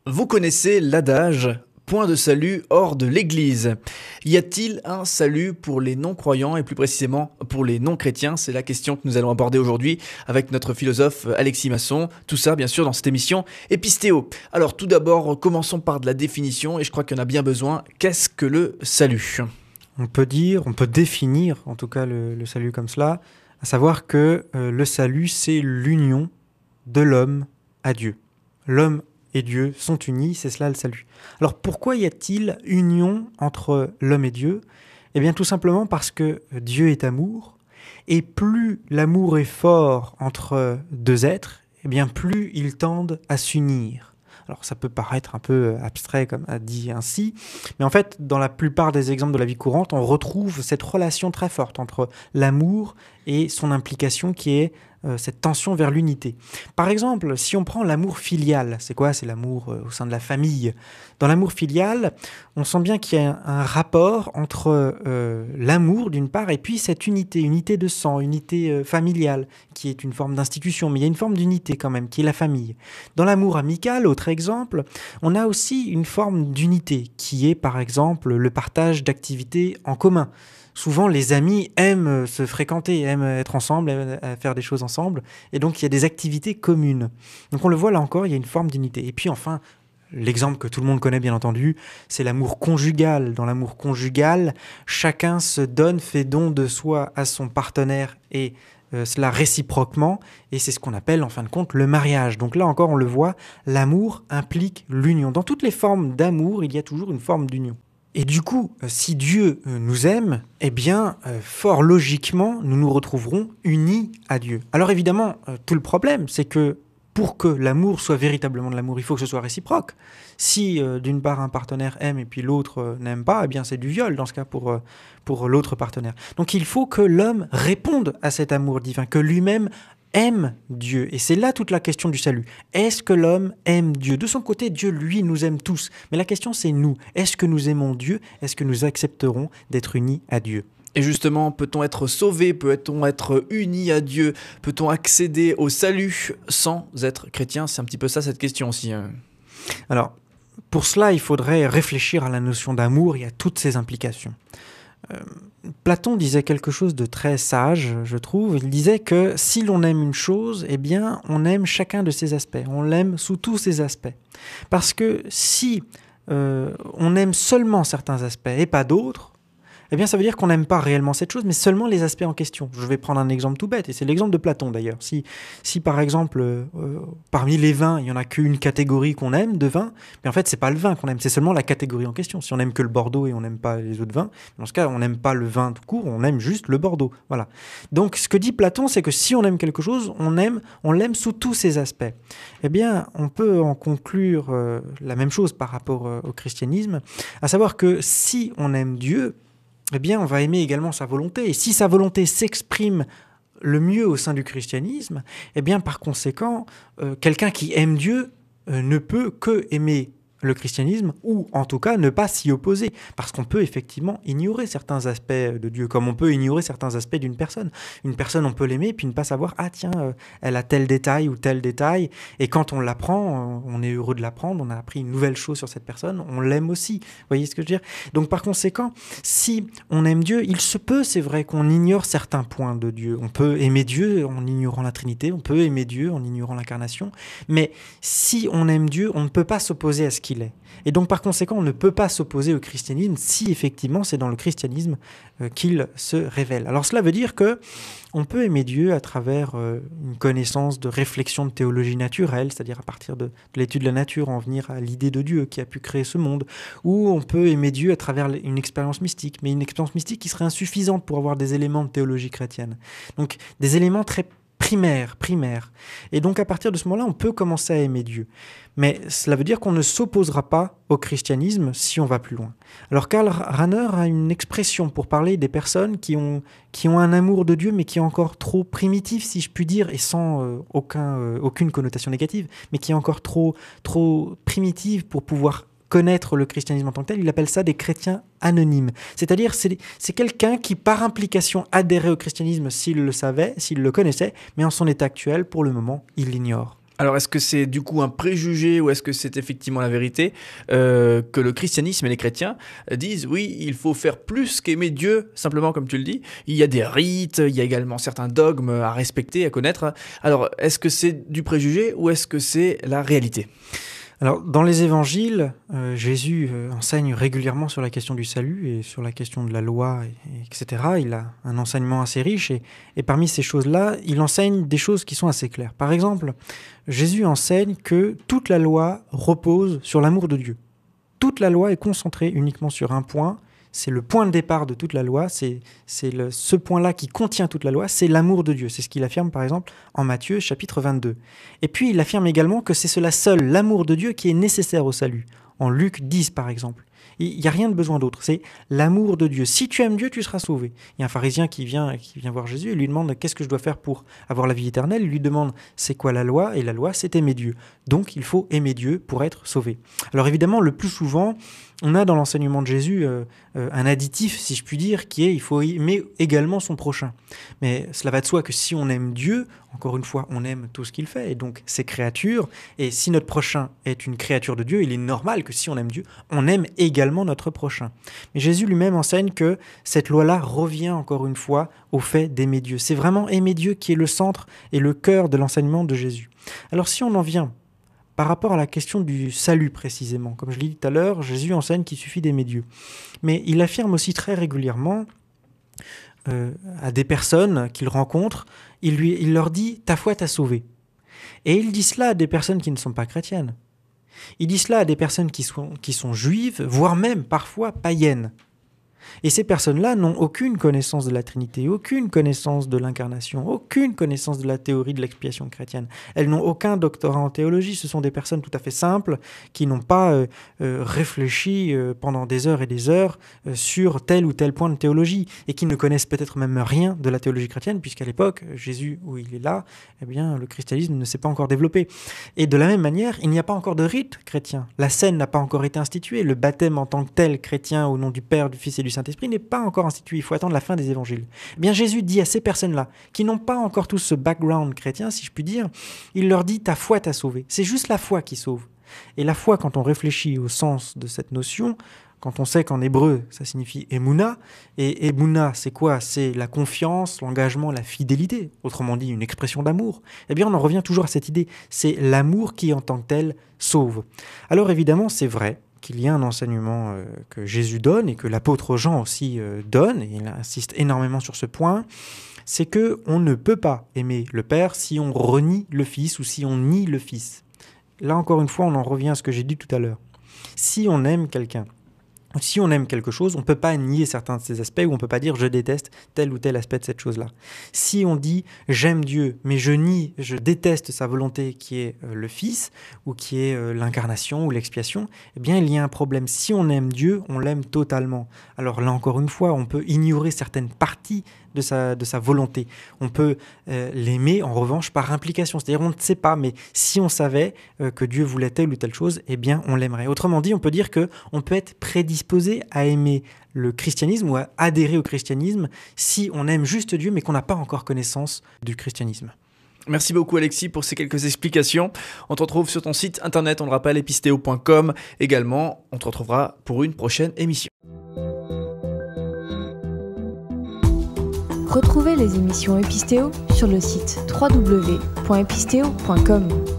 Vous connaissez l'adage « Point de salut hors de l'Église ». Y a-t-il un salut pour les non-croyants et plus précisément pour les non-chrétiens? C'est la question que nous allons aborder aujourd'hui avec notre philosophe Alexis Masson. Tout ça, bien sûr, dans cette émission Épistéo. Alors, tout d'abord, commençons par de la définition et je crois qu'il y en a bien besoin. Qu'est-ce que le salut? On peut définir en tout cas le salut comme cela, à savoir que le salut, c'est l'union de l'homme à Dieu. L'homme et Dieu sont unis, c'est cela le salut. Alors pourquoi y a-t-il union entre l'homme et Dieu? Eh bien tout simplement parce que Dieu est amour, et plus l'amour est fort entre deux êtres, eh bien plus ils tendent à s'unir. Alors ça peut paraître un peu abstrait comme dit ainsi, mais en fait dans la plupart des exemples de la vie courante, on retrouve cette relation très forte entre l'amour et son implication qui est cette tension vers l'unité. Par exemple, si on prend l'amour filial, c'est quoi? C'est l'amour au sein de la famille. Dans l'amour filial, on sent bien qu'il y a un rapport entre l'amour d'une part et puis cette unité de sang, unité familiale, qui est une forme d'institution, mais il y a une forme d'unité quand même, qui est la famille. Dans l'amour amical, autre exemple, on a aussi une forme d'unité, qui est par exemple le partage d'activités en commun. Souvent, les amis aiment se fréquenter, aiment être ensemble, aiment faire des choses ensemble. Et donc, il y a des activités communes. Donc, on le voit là encore, il y a une forme d'unité. Et puis, enfin, l'exemple que tout le monde connaît, bien entendu, c'est l'amour conjugal. Dans l'amour conjugal, chacun se donne, fait don de soi à son partenaire et cela réciproquement. Et c'est ce qu'on appelle, en fin de compte, le mariage. Donc là encore, on le voit, l'amour implique l'union. Dans toutes les formes d'amour, il y a toujours une forme d'union. Et du coup, si Dieu nous aime, eh bien, fort logiquement, nous nous retrouverons unis à Dieu. Alors évidemment, tout le problème, c'est que pour que l'amour soit véritablement de l'amour, il faut que ce soit réciproque. Si d'une part un partenaire aime et puis l'autre n'aime pas, eh bien c'est du viol dans ce cas pour l'autre partenaire. Donc il faut que l'homme réponde à cet amour divin, que lui-même aime Dieu. Et c'est là toute la question du salut. Est-ce que l'homme aime Dieu? De son côté, Dieu, lui, nous aime tous. Mais la question, c'est nous. Est-ce que nous aimons Dieu? Est-ce que nous accepterons d'être unis à Dieu? Et justement, peut-on être sauvé? Peut-on être uni à Dieu? Peut-on accéder au salut sans être chrétien? C'est un petit peu ça, cette question aussi. Alors, pour cela, il faudrait réfléchir à la notion d'amour et à toutes ses implications. Platon disait quelque chose de très sage, je trouve. Il disait que si l'on aime une chose, eh bien, on aime chacun de ses aspects. On l'aime sous tous ses aspects. Parce que si on aime seulement certains aspects et pas d'autres, eh bien, ça veut dire qu'on n'aime pas réellement cette chose, mais seulement les aspects en question. Je vais prendre un exemple tout bête, et c'est l'exemple de Platon d'ailleurs. Si par exemple, parmi les vins, il n'y en a qu'une catégorie qu'on aime de vin, mais en fait, c'est pas le vin qu'on aime, c'est seulement la catégorie en question. Si on n'aime que le Bordeaux et on n'aime pas les autres vins, dans ce cas, on n'aime pas le vin tout court, on aime juste le Bordeaux. Voilà. Donc, ce que dit Platon, c'est que si on aime quelque chose, on l'aime sous tous ses aspects. Eh bien, on peut en conclure la même chose par rapport au christianisme, à savoir que si on aime Dieu, eh bien, on va aimer également sa volonté. Et si sa volonté s'exprime le mieux au sein du christianisme, eh bien, par conséquent, quelqu'un qui aime Dieu ne peut que aimer le christianisme, ou en tout cas ne pas s'y opposer, parce qu'on peut effectivement ignorer certains aspects de Dieu, comme on peut ignorer certains aspects d'une personne. Une personne, on peut l'aimer, puis ne pas savoir, ah tiens, elle a tel détail ou tel détail, et quand on l'apprend, on est heureux de l'apprendre, on a appris une nouvelle chose sur cette personne, on l'aime aussi. Vous voyez ce que je veux dire? Donc par conséquent, si on aime Dieu, il se peut, c'est vrai, qu'on ignore certains points de Dieu. On peut aimer Dieu en ignorant la Trinité, on peut aimer Dieu en ignorant l'incarnation, mais si on aime Dieu, on ne peut pas s'opposer à ce qu'il est. Et donc par conséquent, on ne peut pas s'opposer au christianisme si effectivement c'est dans le christianisme qu'il se révèle. Alors cela veut dire que on peut aimer Dieu à travers une connaissance de réflexion de théologie naturelle, c'est-à-dire à partir de l'étude de la nature, en venir à l'idée de Dieu qui a pu créer ce monde, ou on peut aimer Dieu à travers une expérience mystique, mais une expérience mystique qui serait insuffisante pour avoir des éléments de théologie chrétienne. Donc des éléments très primaire. Et donc à partir de ce moment-là, on peut commencer à aimer Dieu. Mais cela veut dire qu'on ne s'opposera pas au christianisme si on va plus loin. Alors Karl Rahner a une expression pour parler des personnes qui ont un amour de Dieu, mais qui est encore trop primitif, si je puis dire, et sans aucune connotation négative, mais qui est encore trop primitive pour pouvoir connaître le christianisme en tant que tel, il appelle ça des chrétiens anonymes. C'est-à-dire, c'est quelqu'un qui, par implication, adhérait au christianisme s'il le savait, s'il le connaissait, mais en son état actuel, pour le moment, il l'ignore. Alors, est-ce que c'est du coup un préjugé ou est-ce que c'est effectivement la vérité que le christianisme et les chrétiens disent oui, il faut faire plus qu'aimer Dieu, simplement comme tu le dis. Il y a des rites, il y a également certains dogmes à respecter, à connaître. Alors, est-ce que c'est du préjugé ou est-ce que c'est la réalité ? Alors, dans les évangiles, Jésus enseigne régulièrement sur la question du salut et sur la question de la loi, etc. Il a un enseignement assez riche et parmi ces choses-là, il enseigne des choses qui sont assez claires. Par exemple, Jésus enseigne que toute la loi repose sur l'amour de Dieu. Toute la loi est concentrée uniquement sur un point. C'est le point de départ de toute la loi, c'est ce point-là qui contient toute la loi, c'est l'amour de Dieu. C'est ce qu'il affirme par exemple en Matthieu chapitre 22. Et puis il affirme également que c'est cela seul, l'amour de Dieu, qui est nécessaire au salut. En Luc 10 par exemple. Il n'y a rien de besoin d'autre, c'est l'amour de Dieu. Si tu aimes Dieu, tu seras sauvé. Il y a un pharisien qui vient voir Jésus et lui demande « Qu'est-ce que je dois faire pour avoir la vie éternelle ?» Il lui demande « C'est quoi la loi ?» Et la loi, c'est aimer Dieu. Donc il faut aimer Dieu pour être sauvé. Alors évidemment, le plus souvent, on a dans l'enseignement de Jésus un additif, si je puis dire, qui est il faut aimer également son prochain. Mais cela va de soi que si on aime Dieu, encore une fois, on aime tout ce qu'il fait, et donc ses créatures. Et si notre prochain est une créature de Dieu, il est normal que si on aime Dieu, on aime également notre prochain. Mais Jésus lui-même enseigne que cette loi-là revient encore une fois au fait d'aimer Dieu. C'est vraiment aimer Dieu qui est le centre et le cœur de l'enseignement de Jésus. Alors si on en vient par rapport à la question du salut précisément, comme je l'ai dit tout à l'heure, Jésus enseigne qu'il suffit d'aimer Dieu. Mais il affirme aussi très régulièrement à des personnes qu'il rencontre, il leur dit « ta foi t'a sauvé ». Et il dit cela à des personnes qui ne sont pas chrétiennes. Il dit cela à des personnes qui sont juives, voire même parfois païennes. Et ces personnes-là n'ont aucune connaissance de la Trinité, aucune connaissance de l'incarnation, aucune connaissance de la théorie de l'expiation chrétienne. Elles n'ont aucun doctorat en théologie. Ce sont des personnes tout à fait simples qui n'ont pas réfléchi pendant des heures et des heures sur tel ou tel point de théologie et qui ne connaissent peut-être même rien de la théologie chrétienne puisqu'à l'époque, Jésus, où il est là, eh bien, le christianisme ne s'est pas encore développé. Et de la même manière, il n'y a pas encore de rite chrétien. La scène n'a pas encore été instituée. Le baptême en tant que tel chrétien au nom du Père, du Fils et du Saint-Esprit n'est pas encore institué, il faut attendre la fin des évangiles. Eh bien, Jésus dit à ces personnes-là, qui n'ont pas encore tous ce background chrétien, si je puis dire, il leur dit « ta foi t'a sauvé ». C'est juste la foi qui sauve. Et la foi, quand on réfléchit au sens de cette notion, quand on sait qu'en hébreu, ça signifie « emuna », et « emuna », c'est quoi ? C'est la confiance, l'engagement, la fidélité, autrement dit une expression d'amour. Eh bien, on en revient toujours à cette idée, c'est l'amour qui, en tant que tel, sauve. Alors évidemment, c'est vrai qu'il y a un enseignement que Jésus donne et que l'apôtre Jean aussi donne, et il insiste énormément sur ce point, c'est qu'on ne peut pas aimer le Père si on renie le Fils ou si on nie le Fils. Là encore une fois, on en revient à ce que j'ai dit tout à l'heure. Si on aime quelqu'un, si on aime quelque chose, on ne peut pas nier certains de ces aspects ou on ne peut pas dire « je déteste tel ou tel aspect de cette chose-là ». Si on dit « j'aime Dieu, mais je déteste sa volonté qui est le Fils ou qui est l'incarnation ou l'expiation », eh bien il y a un problème. Si on aime Dieu, on l'aime totalement. Alors là encore une fois, on peut ignorer certaines parties de sa volonté. On peut l'aimer en revanche par implication. C'est-à-dire on ne sait pas, mais si on savait que Dieu voulait telle ou telle chose, eh bien on l'aimerait. Autrement dit, on peut dire qu'on peut être prédisposé à aimer le christianisme ou à adhérer au christianisme si on aime juste Dieu mais qu'on n'a pas encore connaissance du christianisme. Merci beaucoup Alexis pour ces quelques explications. On te retrouve sur ton site internet, on le rappelle, episteo.com. Également, on te retrouvera pour une prochaine émission. Retrouvez les émissions Episteo sur le site www.episteo.com.